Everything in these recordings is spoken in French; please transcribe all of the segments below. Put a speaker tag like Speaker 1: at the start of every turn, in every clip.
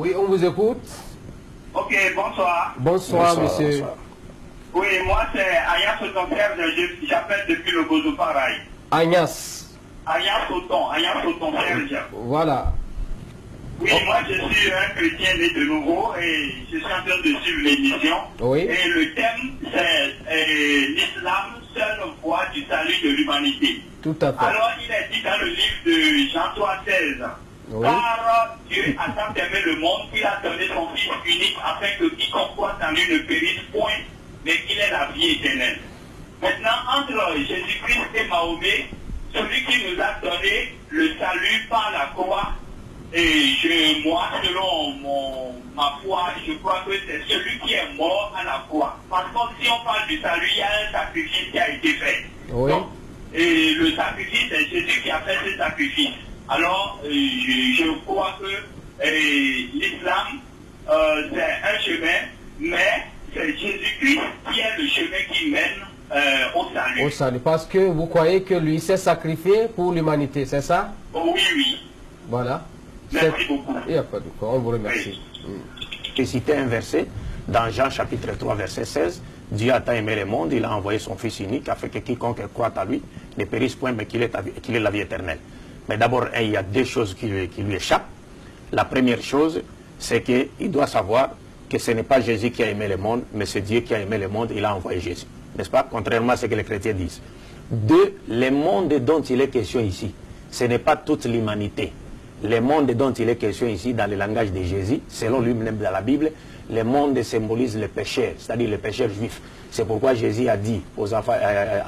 Speaker 1: Oui, on vous écoute.
Speaker 2: Ok, bonsoir.
Speaker 1: Bonsoir, monsieur.
Speaker 3: Bonsoir.
Speaker 2: Oui, moi c'est Agnès Soton, j'appelle depuis le Bozo Pareil.
Speaker 1: Agnès.
Speaker 2: Agnès Soton, Serge.
Speaker 1: Voilà.
Speaker 2: Oui, moi je suis un chrétien né de nouveau et je suis en train de suivre l'émission.
Speaker 1: Oui.
Speaker 2: Et le thème c'est l'islam, seule voie du salut de l'humanité.
Speaker 1: Tout à fait.
Speaker 2: Alors il est dit dans le livre de Jean 3,16.
Speaker 1: Oui.
Speaker 2: Car Dieu a tant aimé le monde qu'il a donné son Fils unique afin que quiconque croit en lui ne périsse point, mais qu'il ait la vie éternelle. Maintenant, entre Jésus-Christ et Mahomet, celui qui nous a donné le salut par la croix, et moi, selon ma foi, je crois que c'est celui qui est mort à la croix. Parce que si on parle du salut, il y a un sacrifice qui a été fait.
Speaker 1: Oui.
Speaker 2: Donc, et le sacrifice, c'est Jésus qui a fait ce sacrifice. Alors, je crois que l'islam, c'est un chemin, mais c'est Jésus-Christ qui est le chemin qui mène au salut.
Speaker 1: Au salut. Parce que vous croyez que lui s'est sacrifié pour l'humanité, c'est ça?
Speaker 2: Oh, oui, oui.
Speaker 1: Voilà.
Speaker 2: Merci beaucoup.
Speaker 1: Il n'y a pas de quoi, on vous remercie.
Speaker 3: J'ai cité un verset dans Jean chapitre 3, verset 16. Dieu a tant aimé le monde, il a envoyé son Fils unique afin que quiconque croit à lui ne périsse point, mais qu'il ait la vie éternelle. Mais d'abord, il y a deux choses qui lui échappent. La première chose, c'est qu'il doit savoir que ce n'est pas Jésus qui a aimé le monde, mais c'est Dieu qui a aimé le monde, il a envoyé Jésus. N'est-ce pas? Contrairement à ce que les chrétiens disent. Deux, le monde dont il est question ici, ce n'est pas toute l'humanité. Le monde dont il est question ici, dans le langage de Jésus, selon lui-même dans la Bible, le monde symbolise le pécheur, c'est-à-dire le pécheur juif. C'est pourquoi Jésus a dit aux enfants,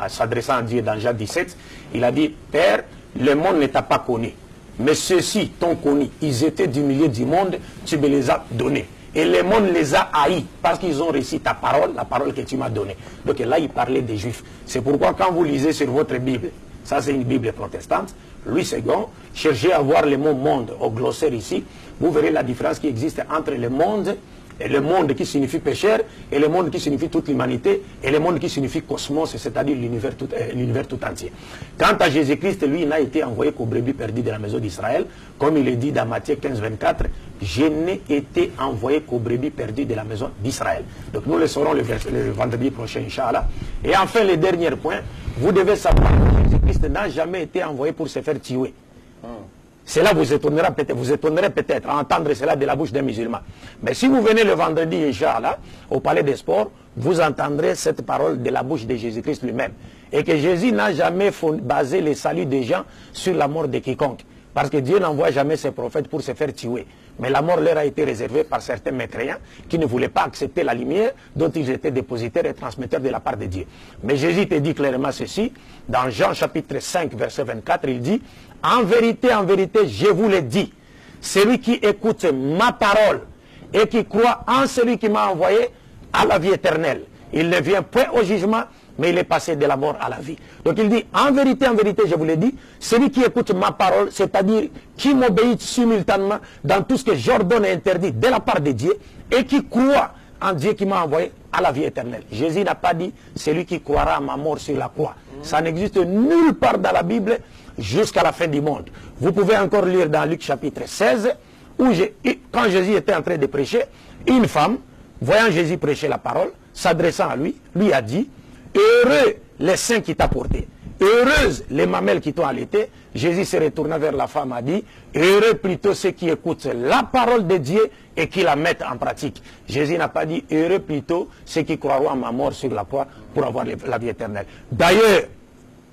Speaker 3: s'adressant à Dieu dans Jean 17, il a dit, Père, le monde ne t'a pas connu, mais ceux-ci t'ont connu. Ils étaient du milieu du monde, tu me les as donnés. Et le monde les a haïs parce qu'ils ont reçu ta parole, la parole que tu m'as donnée. Donc là, il parlait des Juifs. C'est pourquoi quand vous lisez sur votre Bible, ça c'est une Bible protestante, Louis II, cherchez à voir le mot monde au glossaire ici, vous verrez la différence qui existe entre le monde, et le monde qui signifie pécheur, et le monde qui signifie toute l'humanité, et le monde qui signifie cosmos, c'est-à-dire l'univers tout entier. Quant à Jésus-Christ, lui, il n'a été envoyé qu'aux brebis perdues de la maison d'Israël, comme il est dit dans Matthieu 15, 24, je n'ai été envoyé qu'aux brebis perdues de la maison d'Israël. Donc nous le saurons le vendredi prochain, Inch'Allah. Et enfin, le dernier point, vous devez savoir que Jésus-Christ n'a jamais été envoyé pour se faire tuer. Cela vous étonnera peut-être à entendre cela de la bouche d'un musulman. Mais si vous venez le vendredi, Inch'Allah, au palais des sports, vous entendrez cette parole de la bouche de Jésus-Christ lui-même. Et que Jésus n'a jamais basé le salut des gens sur la mort de quiconque. Parce que Dieu n'envoie jamais ses prophètes pour se faire tuer. Mais la mort leur a été réservée par certains mécréants qui ne voulaient pas accepter la lumière dont ils étaient dépositaires et transmetteurs de la part de Dieu. Mais Jésus te dit clairement ceci, dans Jean chapitre 5, verset 24, il dit, en vérité, je vous le dis, celui qui écoute ma parole et qui croit en celui qui m'a envoyé a la vie éternelle. Il ne vient point au jugement, mais il est passé de la mort à la vie. Donc il dit, en vérité, je vous l'ai dit, celui qui écoute ma parole, c'est-à-dire qui m'obéit simultanément dans tout ce que j'ordonne et interdit de la part de Dieu, et qui croit en Dieu qui m'a envoyé à la vie éternelle. Jésus n'a pas dit, celui qui croira à ma mort sur la croix. Ça n'existe nulle part dans la Bible jusqu'à la fin du monde. Vous pouvez encore lire dans Luc chapitre 16, où quand Jésus était en train de prêcher, une femme, voyant Jésus prêcher la parole, s'adressant à lui, lui a dit, heureux les seins qui t'a porté, heureuses les mamelles qui t'ont allaité. Jésus se retourna vers la femme et a dit, heureux plutôt ceux qui écoutent la parole de Dieu et qui la mettent en pratique. Jésus n'a pas dit, heureux plutôt ceux qui croiront à ma mort sur la croix pour avoir la vie éternelle. D'ailleurs,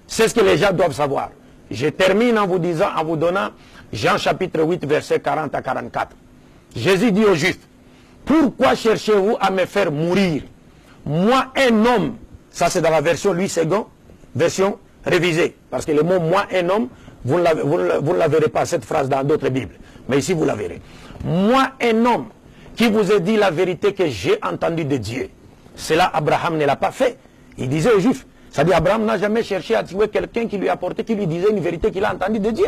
Speaker 3: c'est ce que les gens doivent savoir. Je termine en vous disant, en vous donnant Jean chapitre 8, verset 40 à 44. Jésus dit aux Juifs, pourquoi cherchez-vous à me faire mourir? Moi, un homme, ça c'est dans la version Louis II, version révisée. Parce que le mot moi, un homme, vous ne la verrez pas, cette phrase dans d'autres Bibles. Mais ici, vous la verrez. Moi, un homme qui vous ai dit la vérité que j'ai entendue de Dieu. Cela, Abraham ne l'a pas fait. Il disait aux Juifs. C'est-à-dire, Abraham n'a jamais cherché à tuer quelqu'un qui lui apportait, qui lui disait une vérité qu'il a entendue de Dieu.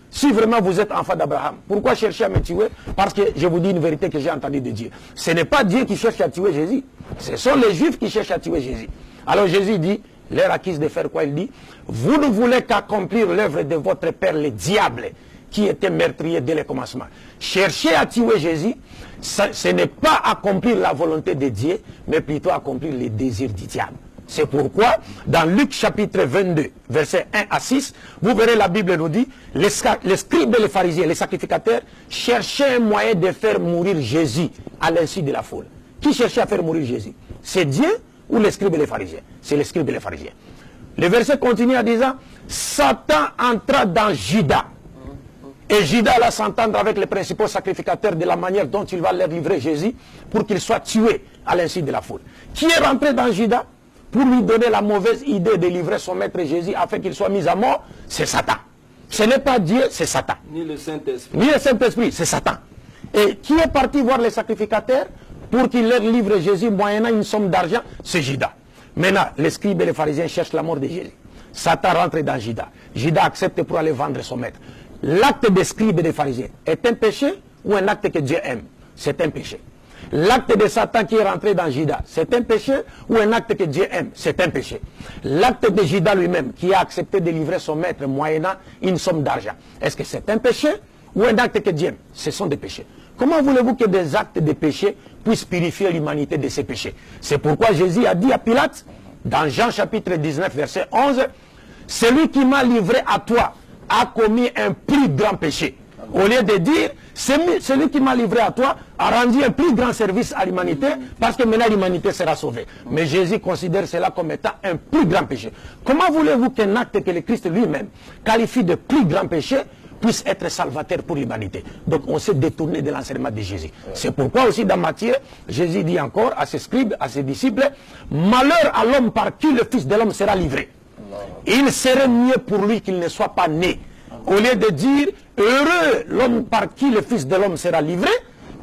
Speaker 3: Si vraiment vous êtes enfant d'Abraham, pourquoi chercher à me tuer? Parce que je vous dis une vérité que j'ai entendue de Dieu. Ce n'est pas Dieu qui cherche à tuer Jésus. Ce sont les Juifs qui cherchent à tuer Jésus. Alors Jésus dit, leur acquise de faire quoi? Il dit, vous ne voulez qu'accomplir l'œuvre de votre père, le diable. qui était meurtrier dès le commencement. Chercher à tuer Jésus, ce n'est pas accomplir la volonté de Dieu, mais plutôt accomplir les désirs du diable. C'est pourquoi, dans Luc chapitre 22, versets 1 à 6, vous verrez la Bible nous dit, les scribes et les pharisiens, les sacrificateurs, cherchaient un moyen de faire mourir Jésus à l'insu de la foule. Qui cherchait à faire mourir Jésus? C'est Dieu ou les scribes et les pharisiens? C'est les scribes et les pharisiens. Le verset continue en disant, Satan entra dans Judas. Et Judas alla s'entendre avec les principaux sacrificateurs de la manière dont il va leur livrer Jésus pour qu'il soit tué à l'insu de la foule. Qui est rentré dans Judas pour lui donner la mauvaise idée de livrer son maître Jésus afin qu'il soit mis à mort? C'est Satan. Ce n'est pas Dieu, c'est Satan.
Speaker 1: Ni le Saint-Esprit.
Speaker 3: Ni le Saint-Esprit, c'est Satan. Et qui est parti voir les sacrificateurs pour qu'il leur livre Jésus moyennant une somme d'argent? C'est Judas. Maintenant, les scribes et les pharisiens cherchent la mort de Jésus. Satan rentre dans Judas. Judas accepte pour aller vendre son maître. L'acte des scribes et des pharisiens est un péché ou un acte que Dieu aime? C'est un péché. L'acte de Satan qui est rentré dans Judas, c'est un péché ou un acte que Dieu aime? C'est un péché. L'acte de Judas lui-même qui a accepté de livrer son maître moyennant une somme d'argent, est-ce que c'est un péché ou un acte que Dieu aime? Ce sont des péchés. Comment voulez-vous que des actes de péché puissent purifier l'humanité de ces péchés? C'est pourquoi Jésus a dit à Pilate, dans Jean chapitre 19, verset 11, « Celui qui m'a livré à toi a commis un plus grand péché. » Au lieu de dire, celui qui m'a livré à toi a rendu un plus grand service à l'humanité parce que maintenant l'humanité sera sauvée. Mais Jésus considère cela comme étant un plus grand péché. Comment voulez-vous qu'un acte que le Christ lui-même qualifie de plus grand péché puisse être salvateur pour l'humanité? Donc on s'est détourné de l'enseignement de Jésus. C'est pourquoi aussi dans Matthieu, Jésus dit encore à ses scribes, à ses disciples, « Malheur à l'homme par qui le Fils de l'homme sera livré. Il serait mieux pour lui qu'il ne soit pas né. » Au lieu de dire, heureux l'homme par qui le Fils de l'homme sera livré,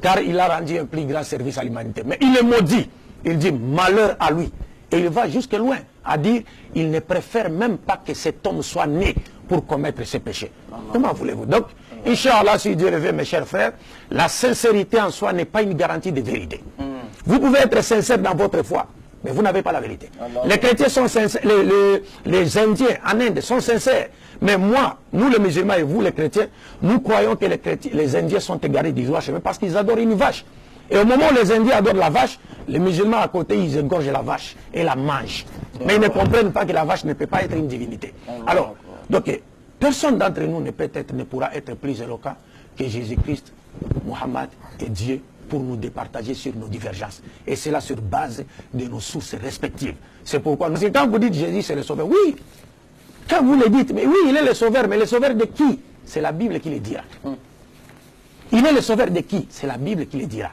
Speaker 3: car il a rendu un plus grand service à l'humanité. Mais il est maudit. Il dit, malheur à lui. Et il va jusque loin à dire, il ne préfère même pas que cet homme soit né pour commettre ses péchés. Comment voulez-vous? Donc, Inch'Allah, si Dieu le veut, mes chers frères, la sincérité en soi n'est pas une garantie de vérité. Vous pouvez être sincère dans votre foi, mais vous n'avez pas la vérité. Les chrétiens sont sincères, les Indiens en Inde sont sincères. Mais moi, nous les musulmans et vous les chrétiens, nous croyons que les Indiens sont égarés du droit chemin parce qu'ils adorent une vache. Et au moment où les Indiens adorent la vache, les musulmans à côté, ils égorgent la vache et la mangent. Mais ils ne comprennent pas que la vache ne peut pas être une divinité. Alors, donc, personne d'entre nous ne pourra être plus éloquent que Jésus-Christ, Mohammed et Dieu pour nous départager sur nos divergences. Et c'est là sur base de nos sources respectives. C'est pourquoi, quand vous dites Jésus c'est le sauveur, oui, quand vous le dites, mais oui, il est le sauveur, mais le sauveur de qui? C'est la Bible qui le dira. Il est le sauveur de qui? C'est la Bible qui le dira.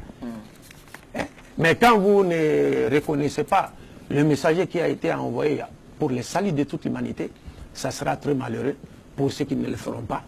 Speaker 3: Mais quand vous ne reconnaissez pas le messager qui a été envoyé pour le salut de toute l'humanité, ça sera très malheureux pour ceux qui ne le feront pas.